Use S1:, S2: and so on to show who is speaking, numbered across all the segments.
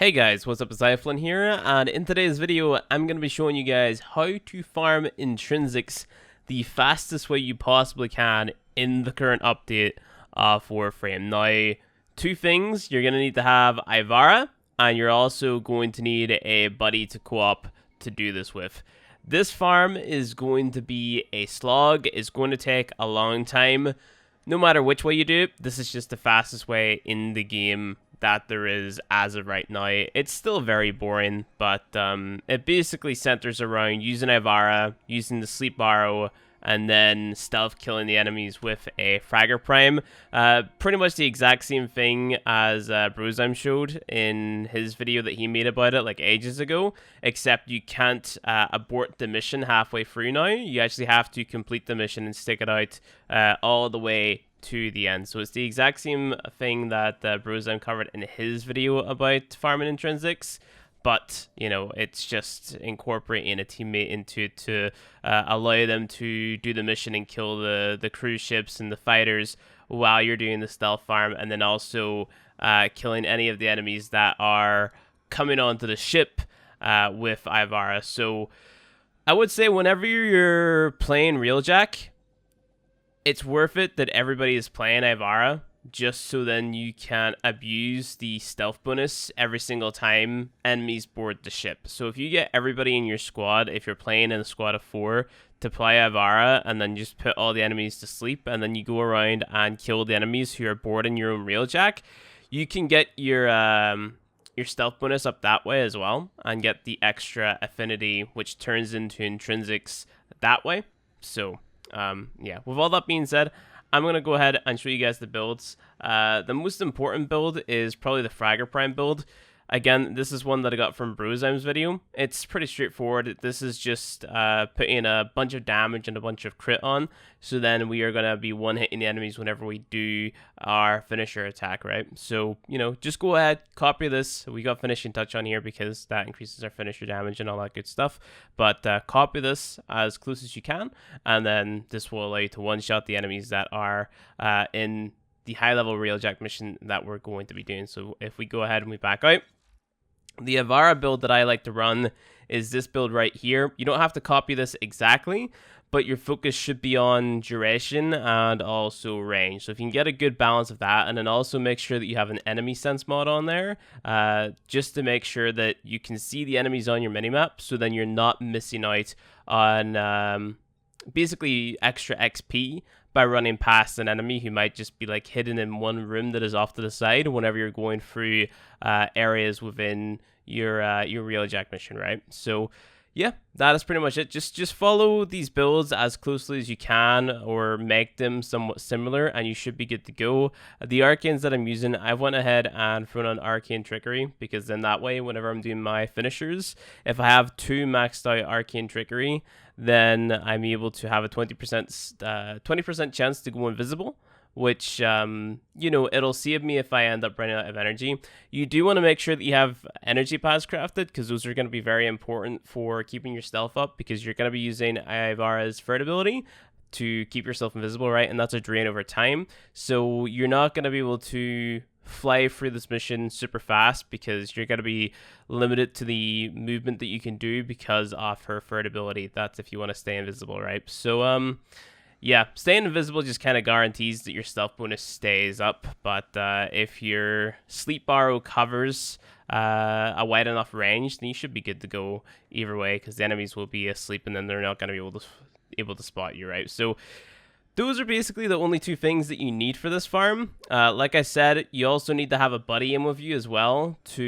S1: Hey guys, what's up? It's iFlynn here, and in today's video, I'm going to be showing you guys how to farm intrinsics the fastest way you possibly can in the current update of Warframe. Now, two things: you're going to need to have Ivara, and you're also going to need a buddy to co-op to do this with. This farm is going to be a slog. It's going to take a long time. No matter which way you do it, this is just the fastest way in the game that there is as of right now. It's still very boring, but it basically centers around using Ivara, using the sleep borrow, and then stealth killing the enemies with a Fragger Prime. Pretty much the exact same thing as Brozime showed in his video that he made about it like ages ago, except you can't abort the mission halfway through now. You actually have to complete the mission and stick it out all the way to the end. So it's the exact same thing that Brozime covered in his video about farming intrinsics, but you know, it's just incorporating a teammate into it to allow them to do the mission and kill the cruise ships and the fighters while you're doing the stealth farm, and then also killing any of the enemies that are coming onto the ship with Ivara. So I would say whenever you're playing Railjack, it's worth it that everybody is playing Ivara, just so then you can abuse the stealth bonus every single time enemies board the ship. So if you get everybody in your squad, if you're playing in a squad of 4, to play Ivara and then just put all the enemies to sleep, and then you go around and kill the enemies who are boarding your own Railjack, you can get your stealth bonus up that way as well, and get the extra affinity, which turns into intrinsics that way. So yeah, with all that being said, I'm going to go ahead and show you guys the builds. The most important build is probably the Fragger Prime build. Again, this is one that I got from Brozime's video. It's pretty straightforward. This is just putting a bunch of damage and a bunch of crit on, so then we are going to be one-hitting the enemies whenever we do our finisher attack, right? So, you know, just go ahead, copy this. We got finishing touch on here because that increases our finisher damage and all that good stuff. But copy this as close as you can, and then this will allow you to one-shot the enemies that are in the high-level Railjack mission that we're going to be doing. So if we go ahead and we back out, the Ivara build that I like to run is this build right here. You don't have to copy this exactly, but your focus should be on duration and also range. So if you can get a good balance of that, and then also make sure that you have an enemy sense mod on there, just to make sure that you can see the enemies on your minimap, so then you're not missing out on basically extra XP by running past an enemy who might just be like hidden in one room that is off to the side whenever you're going through areas within your Railjack mission, right? So yeah, that is pretty much it. Just follow these builds as closely as you can, or make them somewhat similar, and you should be good to go. The arcanes that I'm using, I've went ahead and thrown on arcane trickery, because then that way, whenever I'm doing my finishers, if I have 2 maxed out arcane trickery, then I'm able to have a 20% chance to go invisible, which, you know, it'll save me if I end up running out of energy. You do want to make sure that you have energy pads crafted, because those are going to be very important for keeping your stealth up, because you're going to be using Ivara's third ability to keep yourself invisible, right? And that's a drain over time. So you're not going to be able to fly through this mission super fast, because you're going to be limited to the movement that you can do because of her third ability. That's if you want to stay invisible, right? So, yeah, staying invisible just kind of guarantees that your stealth bonus stays up, but if your sleep borrow covers a wide enough range, then you should be good to go either way, because the enemies will be asleep and then they're not going to be able to spot you, right? So those are basically the only 2 things that you need for this farm. Like I said, you also need to have a buddy in with you as well to,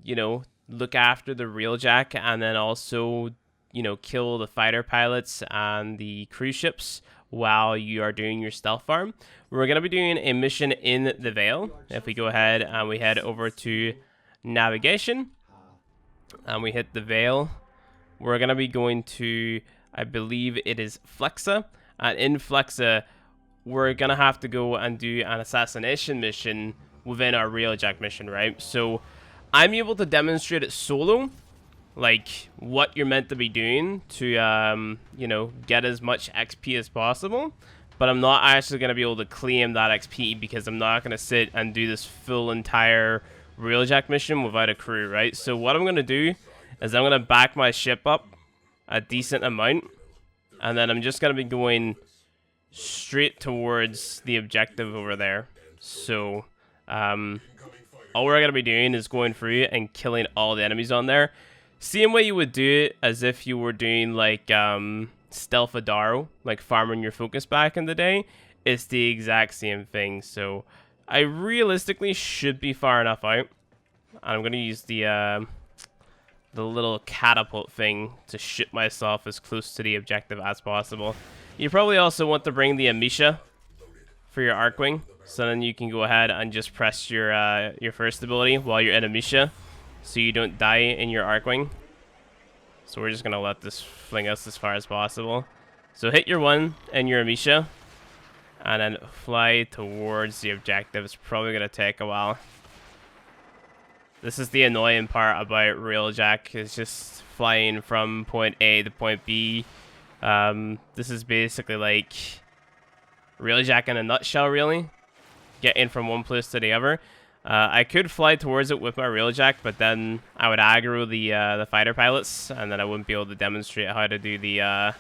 S1: you know, look after the Railjack, and then also, you know, kill the fighter pilots and the cruise ships while you are doing your stealth farm. We're going to be doing a mission in the Vale. If we go ahead and we head over to navigation and we hit the Vale, we're going to be going to, I believe it is Flexa. And in Flexa, we're going to have to go and do an assassination mission within our Railjack mission, right? So I'm able to demonstrate it solo, like what you're meant to be doing to, you know, get as much XP as possible. But I'm not actually going to be able to claim that XP, because I'm not going to sit and do this full entire Railjack mission without a crew, right? So what I'm going to do is I'm going to back my ship up a decent amount, and then I'm just going to be going straight towards the objective over there. So all we're going to be doing is going through and killing all the enemies on there. Same way you would do it as if you were doing like Stealth Adaro, like farming your focus back in the day. It's the exact same thing. So I realistically should be far enough out. I'm going to use the little catapult thing to ship myself as close to the objective as possible. You probably also want to bring the Amisha for your Arcwing, so then you can go ahead and just press your first ability while you're in Amisha, so you don't die in your Arcwing. So we're just gonna let this fling us as far as possible. So hit your one and your Amisha, and then fly towards the objective. It's probably gonna take a while. This is the annoying part about Railjack, is just flying from point A to point B. This is basically like Railjack in a nutshell, really. Getting from one place to the other. I could fly towards it with my Railjack, but then I would aggro the fighter pilots, and then I wouldn't be able to demonstrate how to do the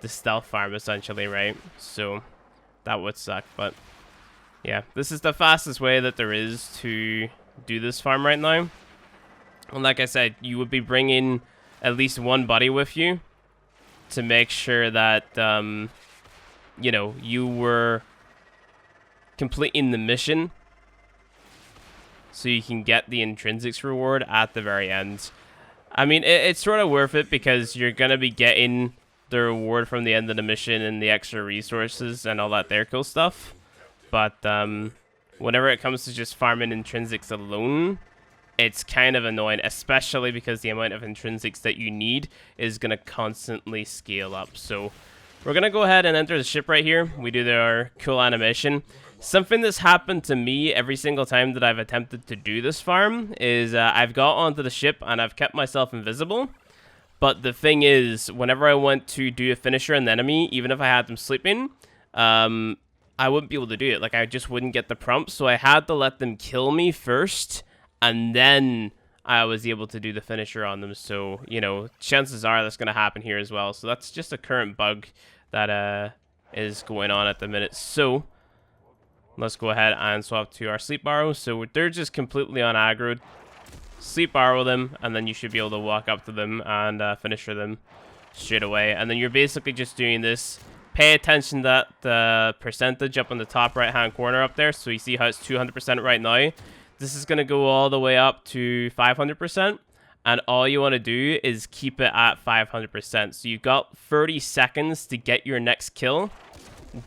S1: stealth farm, essentially, right? So that would suck, but yeah, this is the fastest way that there is to do this farm right now. And like I said, you would be bringing at least one buddy with you to make sure that you know, you were completing the mission, so you can get the intrinsics reward at the very end. I mean, it's sort of worth it because you're gonna be getting the reward from the end of the mission and the extra resources and all that there cool stuff. But whenever it comes to just farming intrinsics alone, it's kind of annoying, especially because the amount of intrinsics that you need is gonna constantly scale up. So we're gonna go ahead and enter the ship right here. We do our cool animation. Something that's happened to me every single time that I've attempted to do this farm is I've got onto the ship and I've kept myself invisible. But the thing is, whenever I went to do a finisher on the enemy, even if I had them sleeping, I wouldn't be able to do it. Like, I just wouldn't get the prompt. So I had to let them kill me first, and then I was able to do the finisher on them. So, you know, chances are that's going to happen here as well. So that's just a current bug that is going on at the minute. So let's go ahead and swap to our sleep arrow. So they're just completely unaggroed. Sleep arrow them, and then you should be able to walk up to them and finisher them straight away. And then you're basically just doing this. Pay attention to the percentage up in the top right hand corner up there. So you see how it's 200% right now. This is going to go all the way up to 500%. And all you want to do is keep it at 500%. So you've got 30 seconds to get your next kill.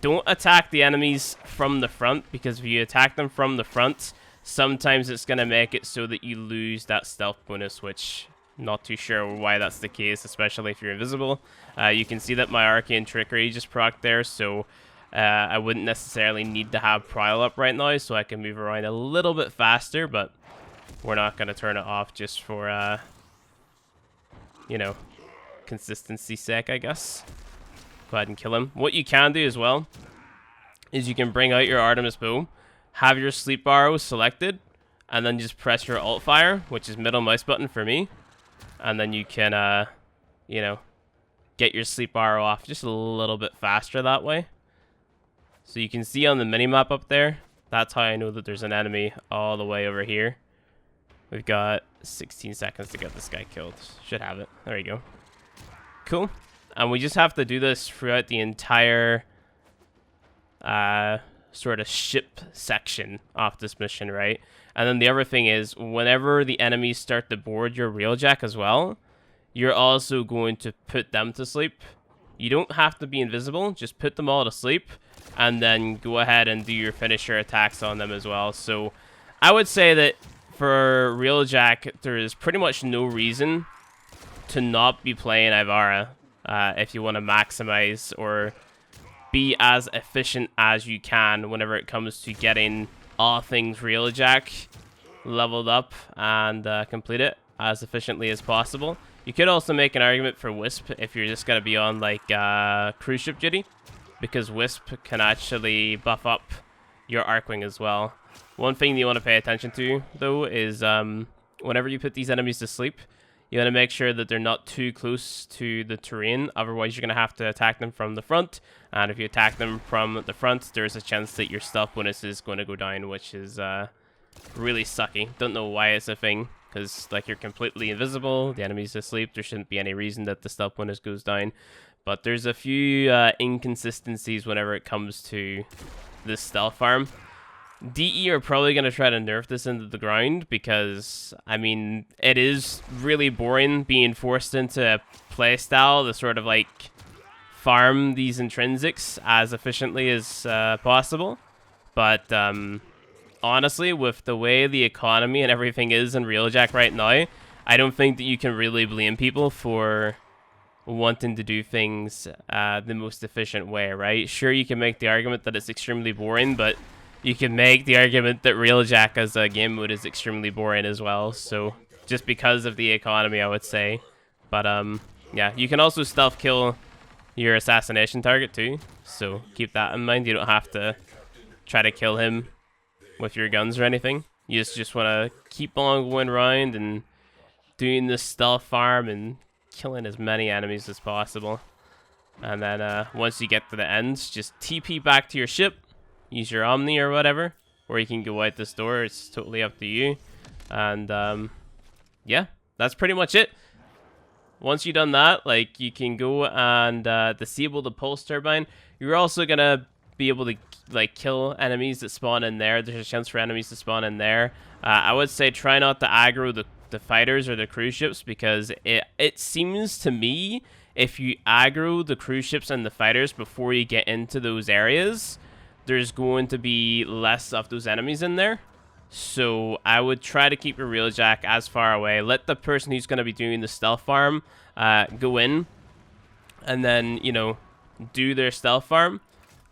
S1: Don't attack the enemies from the front, because if you attack them from the front, sometimes it's going to make it so that you lose that stealth bonus, which not too sure why that's the case, especially if you're invisible. You can see that my arcane trickery just procced there, so I wouldn't necessarily need to have Prowl up right now, so I can move around a little bit faster, but we're not going to turn it off just for, you know, consistency's sake, I guess. Go ahead and kill him. What you can do as well is you can bring out your Artemis bow, have your sleep arrow selected, and then just press your alt fire, which is middle mouse button for me, and then you can, you know, get your sleep arrow off just a little bit faster that way. So you can see on the minimap up there, that's how I know that there's an enemy all the way over here. We've got 16 seconds to get this guy killed. Should have it. There you go. Cool. And we just have to do this throughout the entire sort of ship section of this mission, right? And then the other thing is, whenever the enemies start to board your Railjack as well, you're also going to put them to sleep. You don't have to be invisible, just put them all to sleep, and then go ahead and do your finisher attacks on them as well. So I would say that for Railjack, there is pretty much no reason to not be playing Ivara if you want to maximize or be as efficient as you can whenever it comes to getting all things Railjack leveled up and complete it as efficiently as possible. You could also make an argument for Wisp if you're just going to be on like cruise ship duty, because Wisp can actually buff up your Arcwing as well. One thing you want to pay attention to, though, is whenever you put these enemies to sleep, you want to make sure that they're not too close to the terrain. Otherwise, you're going to have to attack them from the front. And if you attack them from the front, there's a chance that your stealth bonus is going to go down, which is really sucky. Don't know why it's a thing, because like you're completely invisible, the enemy's asleep, there shouldn't be any reason that the stealth bonus goes down. But there's a few inconsistencies whenever it comes to this stealth farm. DE are probably going to try to nerf this into the ground because, I mean, it is really boring being forced into a playstyle to sort of like farm these intrinsics as efficiently as possible. But honestly, with the way the economy and everything is in Railjack right now, I don't think that you can really blame people for wanting to do things the most efficient way, right? Sure, you can make the argument that it's extremely boring, but you can make the argument that Railjack as a game mode is extremely boring as well. So just because of the economy, I would say. But yeah, you can also stealth kill your assassination target too. So keep that in mind. You don't have to try to kill him with your guns or anything. You just want to keep on going around and doing this stealth farm and killing as many enemies as possible. And then once you get to the end, just TP back to your ship. Use your Omni or whatever, or you can go out this door. It's totally up to you. And yeah, that's pretty much it. Once you've done that, like, you can go and disable the pulse turbine. You're also gonna be able to like kill enemies that spawn in there. There's a chance for enemies to spawn in there. I would say try not to aggro the fighters or the cruise ships, because it seems to me if you aggro the cruise ships and the fighters before you get into those areas, there's going to be less of those enemies in there. So I would try to keep your Railjack as far away. Let the person who's going to be doing the stealth farm go in and then, you know, do their stealth farm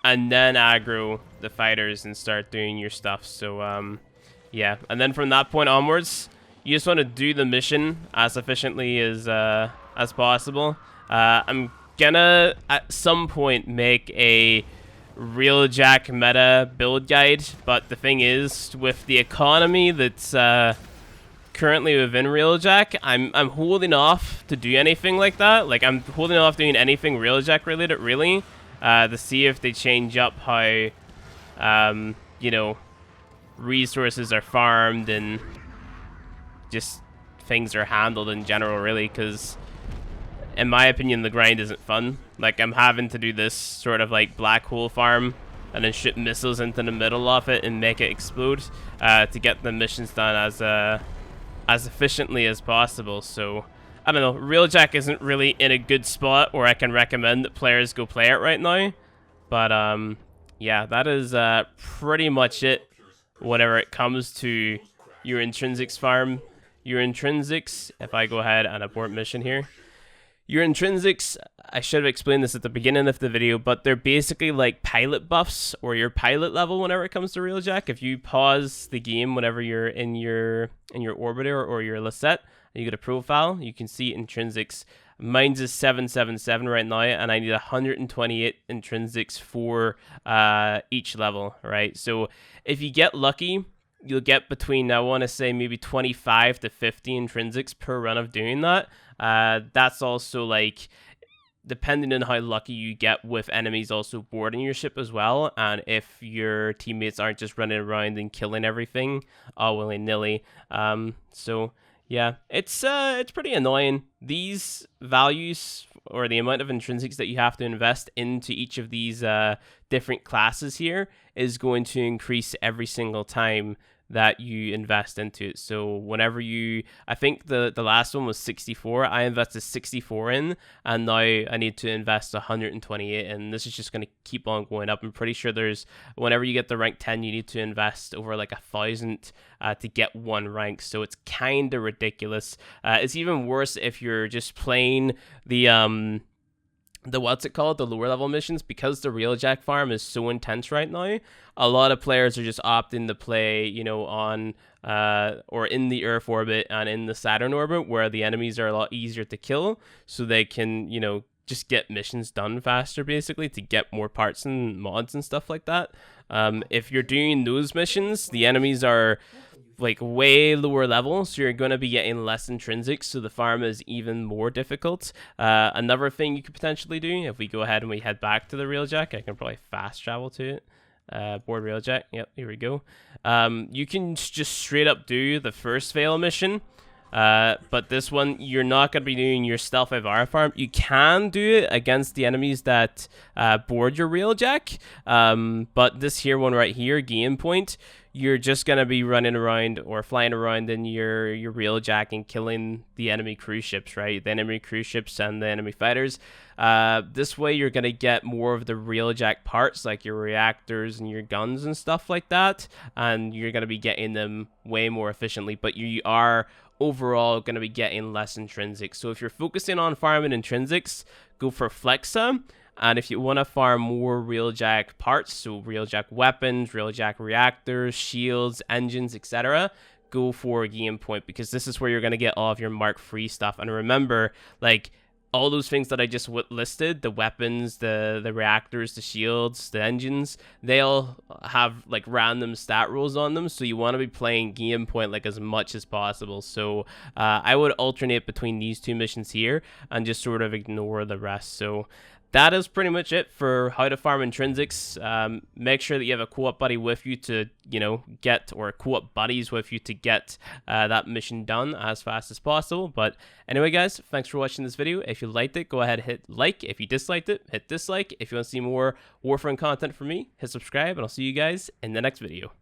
S1: and then aggro the fighters and start doing your stuff. So yeah, and then from that point onwards, you just want to do the mission as efficiently as possible. I'm gonna at some point make a Railjack meta build guide, but the thing is, with the economy that's currently within Railjack, I'm holding off to do anything like that. Like, I'm holding off doing anything Railjack related, really, to see if they change up how, you know, resources are farmed and just things are handled in general, really, because in my opinion, the grind isn't fun. Like, I'm having to do this sort of like black hole farm and then shoot missiles into the middle of it and make it explode to get the missions done as efficiently as possible. So, I don't know, Railjack isn't really in a good spot where I can recommend that players go play it right now. But, yeah, that is pretty much it whenever it comes to your intrinsics farm. Your intrinsics, if I go ahead and abort mission here, your intrinsics, I should have explained this at the beginning of the video, but they're basically like pilot buffs or your pilot level whenever it comes to Railjack. If you pause the game whenever you're in your orbiter or your Lisette, and you go to profile, you can see intrinsics. Mine's is 777 right now, and I need 128 intrinsics for each level, right? So if you get lucky, you'll get between, I want to say, maybe 25 to 50 intrinsics per run of doing that. That's also, like, depending on how lucky you get with enemies also boarding your ship as well, and if your teammates aren't just running around and killing everything all willy-nilly. So yeah, it's pretty annoying. These values, or the amount of intrinsics that you have to invest into each of these different classes here, is going to increase every single time that you invest into it. So whenever you, I think the last one was 64, I invested 64 in, and now I need to invest 128, and this is just going to keep on going up. I'm pretty sure there's, whenever you get the rank 10, you need to invest over like 1,000 to get one rank, so it's kind of ridiculous. It's even worse if you're just playing the what's it called, the lower level missions, because the Railjack farm is so intense right now. A lot of players are just opting to play, you know, on or in the Earth orbit and in the Saturn orbit, where the enemies are a lot easier to kill, so they can, you know, just get missions done faster, basically, to get more parts and mods and stuff like that. If you're doing those missions, the enemies are like way lower level, so you're going to be getting less intrinsics, so the farm is even more difficult. Another thing you could potentially do, if we go ahead and we head back to the Railjack, I can probably fast travel to it. Board Railjack, yep, here we go. You can just straight up do the first fail mission. But this one, you're not going to be doing your stealth IVR farm. You can do it against the enemies that board your Railjack. But this here one right here, game point, you're just going to be running around or flying around in your Railjack and killing the enemy cruise ships, right? The enemy cruise ships and the enemy fighters. This way, you're going to get more of the Railjack parts, like your reactors and your guns and stuff like that. And you're going to be getting them way more efficiently. But you are overall going to be getting less intrinsics. So if you're focusing on farming intrinsics, go for Flexa. And if you want to farm more Railjack parts, so Railjack weapons, Railjack reactors, shields, engines, etc., go for game point, because this is where you're going to get all of your Mark III stuff. And remember, like, all those things that I just listed, the weapons, the reactors, the shields, the engines, they all have like random stat rolls on them, so you want to be playing game point like as much as possible. So I would alternate between these two missions here and just sort of ignore the rest. So that is pretty much it for how to farm intrinsics. Make sure that you have a co-op buddy with you to, get, or co-op buddies with you to get that mission done as fast as possible. But anyway, guys, thanks for watching this video. If you liked it, go ahead and hit like. If you disliked it, hit dislike. If you want to see more Warframe content from me, hit subscribe, and I'll see you guys in the next video.